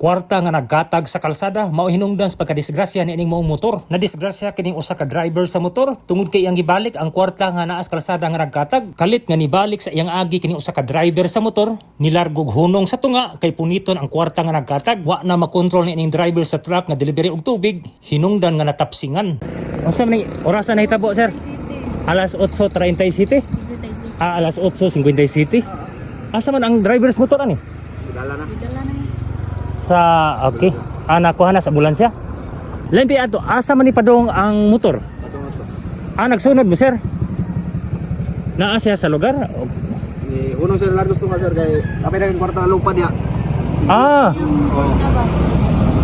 Kwarta nga nagkatag sa kalsada mao hinungdan sa pagkadisgrasya ni ining maong motor. Nadisgrasya kining usa ka driver sa motor tungod kay iyang gibalik ang kwarta nga naa sa kalsada nga nagkatag. Kalit nga nibalik sa iyang agi kining usa ka driver sa motor, nilargog hunong sa tunga kay puniton ang kwarta nga nagkatag. Wa na makontrol ni ining driver sa truck nga delivery og tubig, hinungdan nga natapsingan. Unsa man ni orasan nahitabo, sir? Alas 8:37. Alas 8:57. Asa man ang driver's motor ani? Dala na. Sa okay, nakuha na sa ambulansya. Lempi ato, asa man ni padong ang motor? Nagsunod mo, sir? Naa siya sa lugar? Unang sir largos to nga sir kay kapay na kwarta na lupa niya.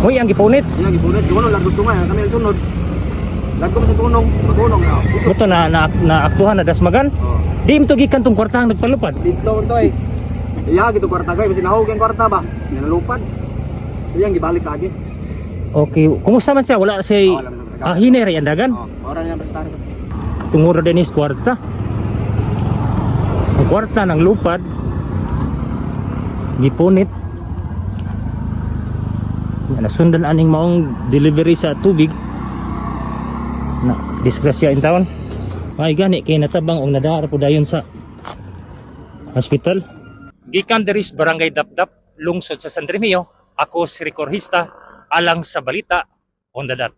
Uy, ang gipunit. Iya gipunit, kuno largos to nga kami ang sunod. Largos sa tunong, magunong na. Buto na aktuhan na dasmagan. Di mo to gikan tong kwarta ang nagpalupad. Dito to ay. Iya gitu kwarta kay bisin nahog ang kwarta ba. Nga nalupad. Iyang gibalik sa agi. Okay, kumusta man siya? Wala siya hiner yan dagan? Ora niya prestar. Tunguro din is kwarta. Ang kwarta ng lupad gipunit. Nasundan aning maong delivery sa tubig. Na disgrasya in town. Ay gani kay natabang og nadara po dayon sa hospital. Gikan diri sa Barangay Dapdap, lungsod sa San Remigio. Ako si Ricorhista, alang sa balita on the dot.